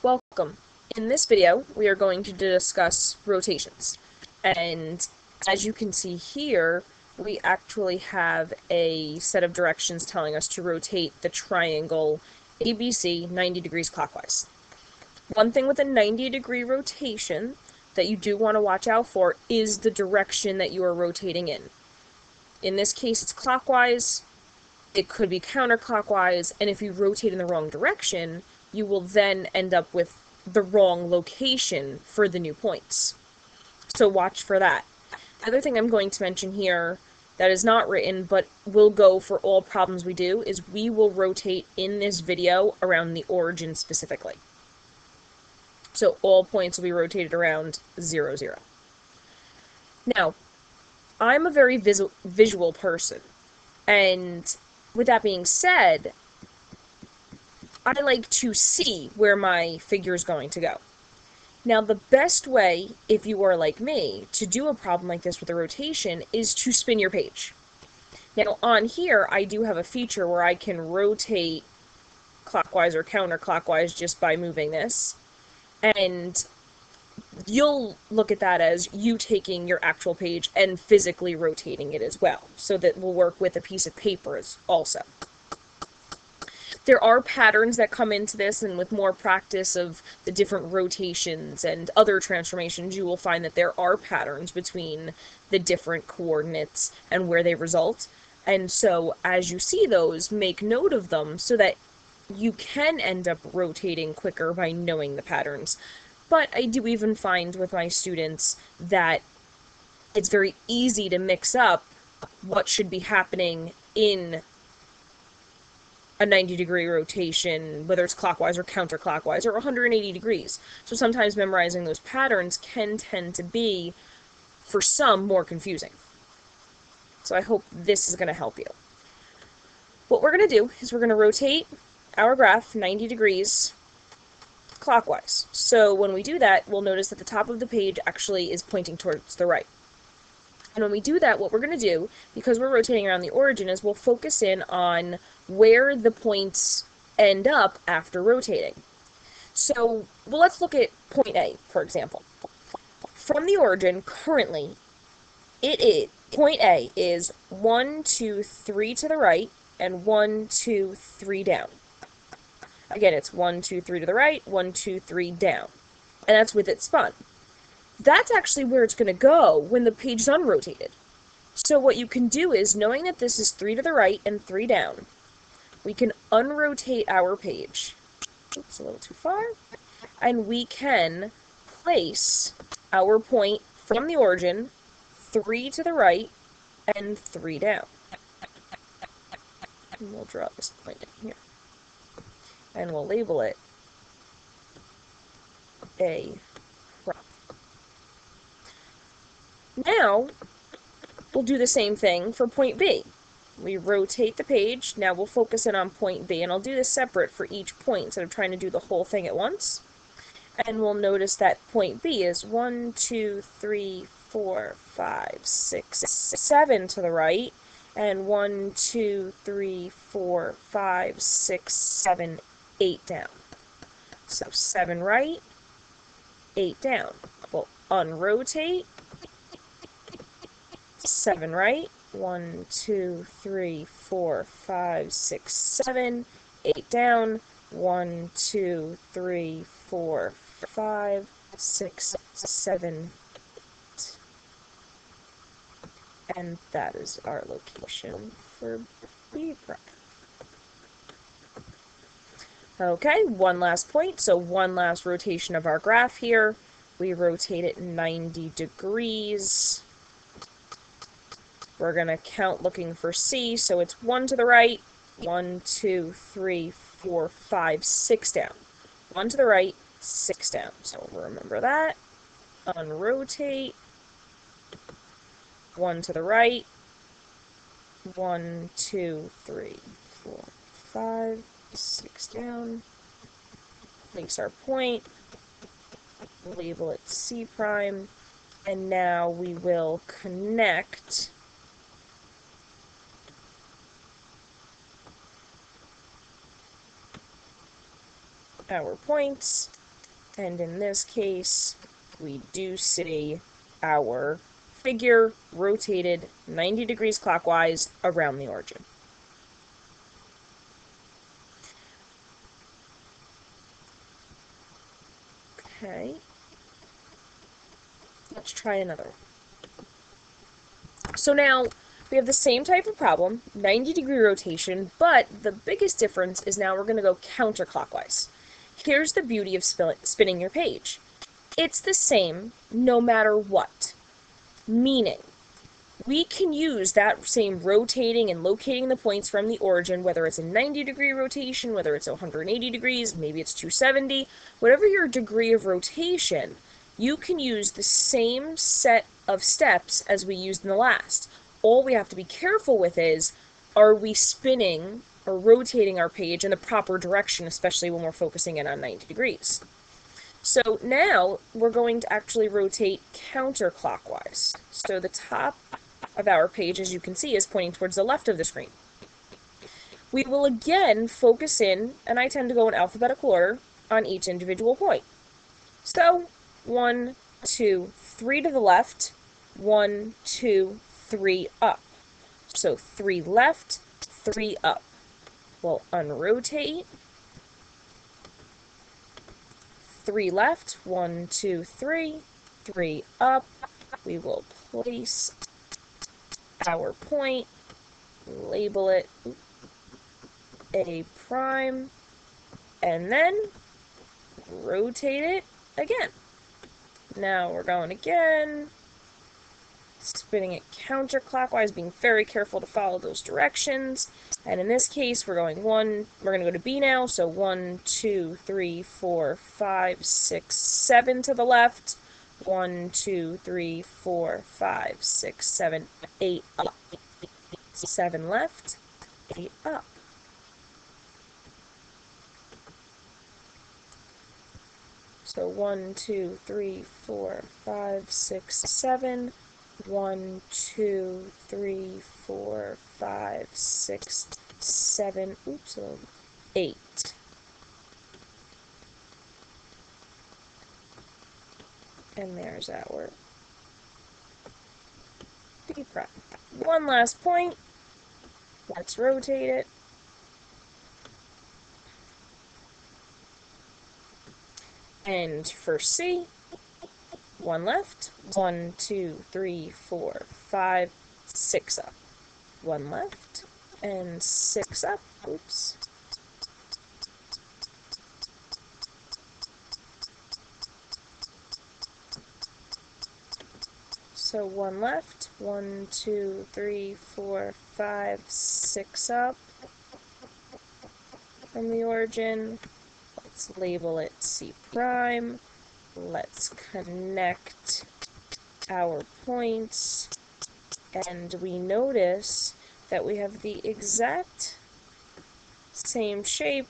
Welcome. In this video, we are going to discuss rotations. And as you can see here, we actually have a set of directions telling us to rotate the triangle ABC 90 degrees clockwise. One thing with a 90-degree rotation that you do want to watch out for is the direction that you are rotating in. In this case, it's clockwise. It could be counterclockwise, and if you rotate in the wrong direction, you will then end up with the wrong location for the new points. So watch for that. The other thing I'm going to mention here that is not written, but will go for all problems we do, is we will rotate in this video around the origin specifically. So all points will be rotated around 0, 0. Now, I'm a very visual person, and with that being said, I like to see where my figure is going to go. Now, the best way, if you are like me, to do a problem like this with a rotation is to spin your page. Now, on here, I do have a feature where I can rotate clockwise or counterclockwise just by moving this, and you'll look at that as you taking your actual page and physically rotating it as well, so that will work with a piece of paper also. There are patterns that come into this, and with more practice of the different rotations and other transformations, you will find that there are patterns between the different coordinates and where they result. And so, as you see those, make note of them so that you can end up rotating quicker by knowing the patterns. But I do even find with my students that it's very easy to mix up what should be happening in a 90-degree rotation, whether it's clockwise or counterclockwise, or 180 degrees. So sometimes memorizing those patterns can tend to be, for some, more confusing. So I hope this is going to help you. What we're going to do is we're going to rotate our graph 90 degrees clockwise. So when we do that, we'll notice that the top of the page actually is pointing towards the right. And when we do that, what we're going to do, because we're rotating around the origin, is we'll focus in on where the points end up after rotating. So, well, let's look at point A, for example. From the origin, currently, point A is 1, 2, 3 to the right, and 1, 2, 3 down. Again, it's 1, 2, 3 to the right, 1, 2, 3 down. And that's with it spun. That's actually where it's going to go when the page is unrotated. So what you can do is, knowing that this is 3 to the right and 3 down, we can unrotate our page. Oops, a little too far. And we can place our point from the origin 3 to the right and 3 down. And we'll draw this point in here. And we'll label it A. Now, we'll do the same thing for point B. We rotate the page. Now we'll focus in on point B, and I'll do this separate for each point instead of trying to do the whole thing at once. And we'll notice that point B is 1, 2, 3, 4, 5, 6, 7 to the right, and 1, 2, 3, 4, 5, 6, 7, 8 down. So 7 right, 8 down. We'll unrotate. 7 right, 1, 2, 3, 4, 5, 6, 7, 8 down, 1, 2, 3, 4, 5, 6, 7, 8. And that is our location for B prime. Okay, one last point, so one last rotation of our graph here. We rotate it 90 degrees. We're going to count looking for C, so it's 1 to the right, 1, 2, 3, 4, 5, 6 down. 1 to the right, 6 down. So we'll remember that. Unrotate. 1 to the right, 1, 2, 3, 4, 5, 6 down. Place our point. Label it C prime. And now we will connect our points And in this case, we do see our figure rotated 90 degrees clockwise around the origin. Okay. Let's try another. So now we have the same type of problem, 90-degree rotation, but the biggest difference is now we're going to go counterclockwise. Here's the beauty of spinning your page. It's the same no matter what. Meaning, we can use that same rotating and locating the points from the origin, whether it's a 90-degree rotation, whether it's 180 degrees, maybe it's 270, whatever your degree of rotation, you can use the same set of steps as we used in the last. All we have to be careful with is, are we spinning or rotating our page in the proper direction, especially when we're focusing in on 90 degrees. So now we're going to actually rotate counterclockwise. So the top of our page, as you can see, is pointing towards the left of the screen. We will again focus in, and I tend to go in alphabetical order, on each individual point. So 1, 2, 3 to the left, 1, 2, 3 up. So 3 left, 3 up. We'll unrotate. 3 left, 1, 2, 3, 3 up. We will place our point, label it A prime, and then rotate it again. Now we're going again, spinning it counterclockwise, being very careful to follow those directions. And in this case, we're going we're going to go to B now, so 1, 2, 3, 4, 5, 6, 7 to the left. 1, 2, 3, 4, 5, 6, 7, 8 up. 7 left, 8 up. So 1, 2, 3, 4, 5, 6, 7. 1, 2, 3, 4, 5, 6, 7, 8. And there's our B prime. One last point. Let's rotate it. And for C, 1 left, 1, 2, 3, 4, 5, 6 up. 1 left, and 6 up. Oops. So 1 left, 1, 2, 3, 4, 5, 6 up from the origin. Let's label it C prime. Let's connect our points, and we notice that we have the exact same shape,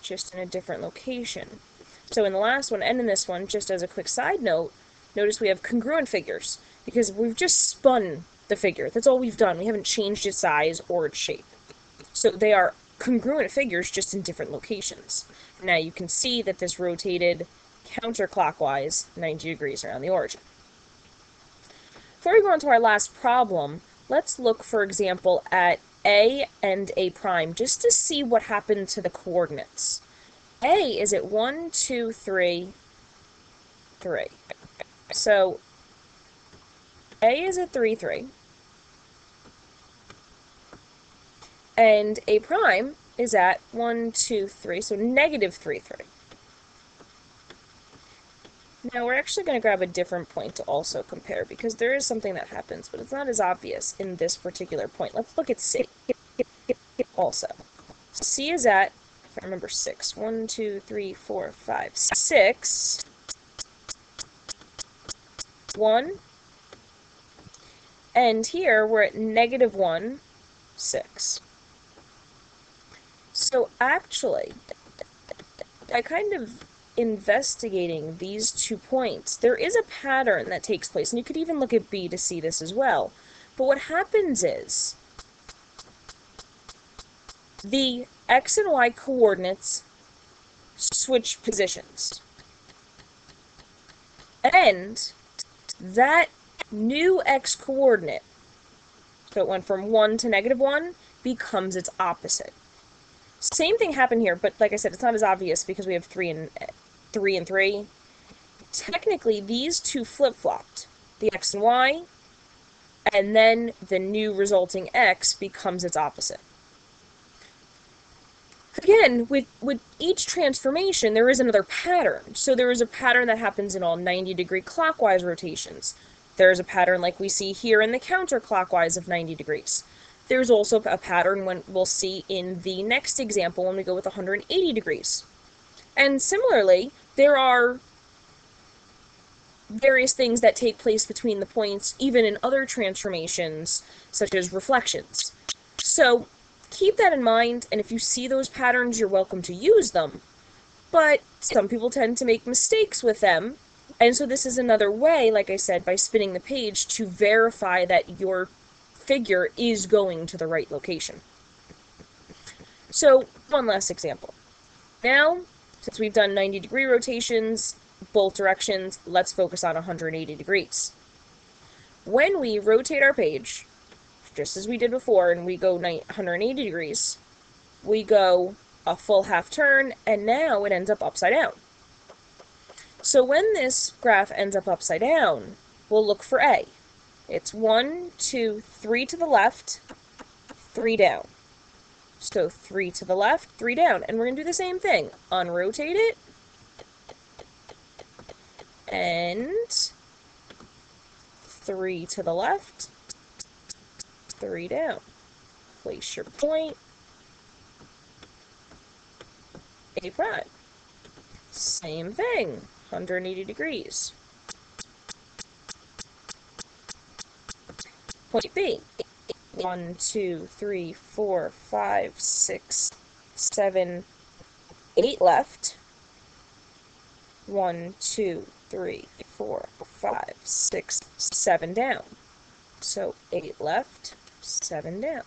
just in a different location. So in the last one and in this one, just as a quick side note, notice we have congruent figures, because we've just spun the figure. That's all we've done. We haven't changed its size or its shape. So they are congruent figures, just in different locations. Now you can see that this rotated counterclockwise 90 degrees around the origin. Before we go on to our last problem, let's look, for example, at A and A prime, just to see what happened to the coordinates. A is at 1, 2, 3, 3. So A is at 3, 3. And A prime is at 1, 2, 3, so negative 3, 3. Now we're actually going to grab a different point to also compare, because there is something that happens, but it's not as obvious in this particular point. Let's look at C also. C is at, if I remember, 6. 1, 2, 3, 4, 5, 6. 1. And here we're at negative 1, 6. So actually, I kind of investigating these 2 points, there is a pattern that takes place, and you could even look at B to see this as well. But what happens is the X and Y coordinates switch positions. And that new x coordinate, so it went from 1 to -1, becomes its opposite. Same thing happened here, but like I said, it's not as obvious because we have 3 and 3. Technically, these two flip-flopped, the x and y, and then the new resulting x becomes its opposite. Again, with each transformation, there is another pattern. So there is a pattern that happens in all 90-degree clockwise rotations. There's a pattern like we see here in the counterclockwise of 90 degrees. There's also a pattern when we'll see in the next example when we go with 180 degrees. And similarly, there are various things that take place between the points, even in other transformations, such as reflections. So keep that in mind, and if you see those patterns, you're welcome to use them. But some people tend to make mistakes with them, and so this is another way, like I said, by spinning the page to verify that your figure is going to the right location. So, one last example. Now, since we've done 90-degree rotations, both directions, let's focus on 180 degrees. When we rotate our page, just as we did before, and we go 180 degrees, we go a full half turn, and now it ends up upside down. So when this graph ends up upside down, we'll look for A. It's 1, 2, 3 to the left, 3 down. So 3 to the left, 3 down. And we're going to do the same thing. Unrotate it, and 3 to the left, 3 down. Place your point, A prime. Same thing, 180 degrees. Point B. 1, 2, 3, 4, 5, 6, 7, 8 left. 1, 2, 3, 4, 5, 6, 7 down. So 8 left, 7 down.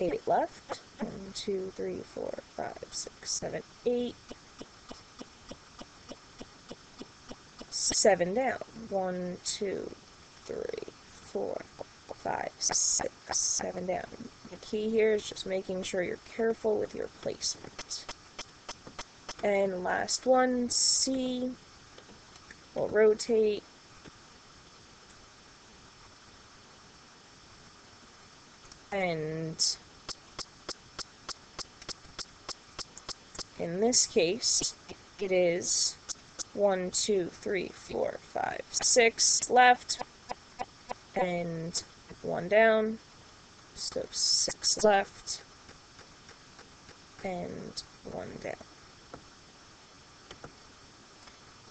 Eight left. 1, 2, 3, 4, 5, 6, 7, 8. 7 down. 1, 2, 3, 4, 5, 6, 7 down. The key here is just making sure you're careful with your placement. And last one, C. We'll rotate. And in this case, it is 1, 2, 3, 4, 5, 6 left, and 1 down, so 6 left, and 1 down.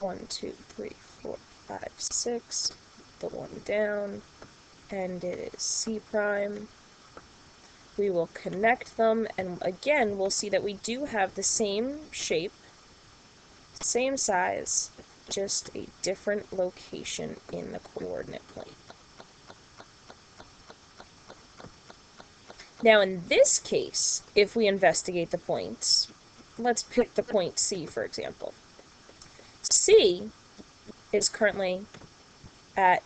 1, 2, 3, 4, 5, 6, the 1 down, and it is C prime. We will connect them, and again, we'll see that we do have the same shape, same size, just a different location in the coordinate plane. Now, in this case, if we investigate the points, let's pick the point C, for example. C is currently at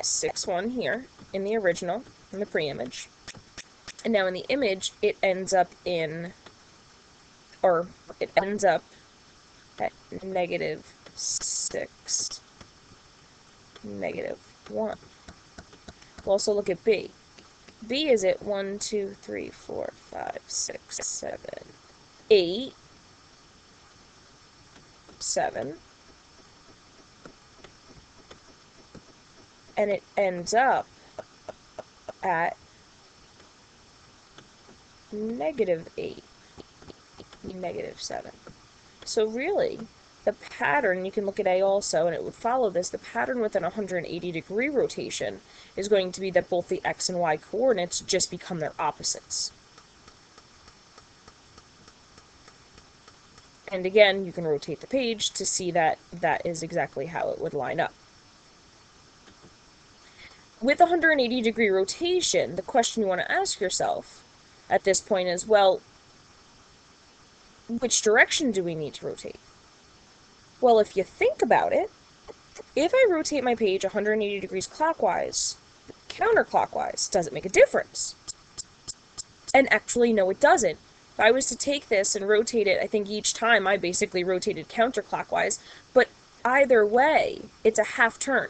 6, 1 here in the original, in the pre-image. And now in the image, it ends up at -6, -1. We'll also look at B. B is at 1, 2, 3, 4, 5, 6, 7, 8, 7. And it ends up at -8, -7. So really, the pattern, you can look at A also, and it would follow this, the pattern within a 180-degree rotation is going to be that both the x and y coordinates just become their opposites. And again, you can rotate the page to see that that is exactly how it would line up. With 180-degree rotation, the question you want to ask yourself at this point is, well, which direction do we need to rotate? Well, if you think about it, if I rotate my page 180 degrees clockwise, counterclockwise, does it make a difference? And actually, no, it doesn't. If I was to take this and rotate it, I think each time I basically rotated counterclockwise, but either way, it's a half turn.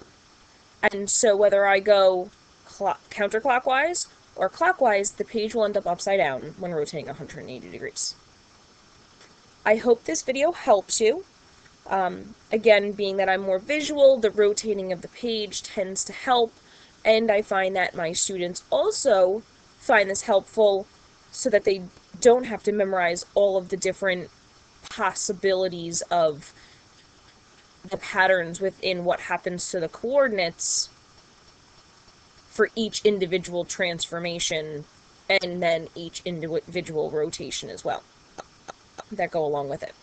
And so whether I go counterclockwise or clockwise, the page will end up upside down when rotating 180 degrees. I hope this video helps you. Again, being that I'm more visual, the rotating of the page tends to help, and I find that my students also find this helpful so that they don't have to memorize all of the different possibilities of the patterns within what happens to the coordinates for each individual transformation and then each individual rotation as well that go along with it.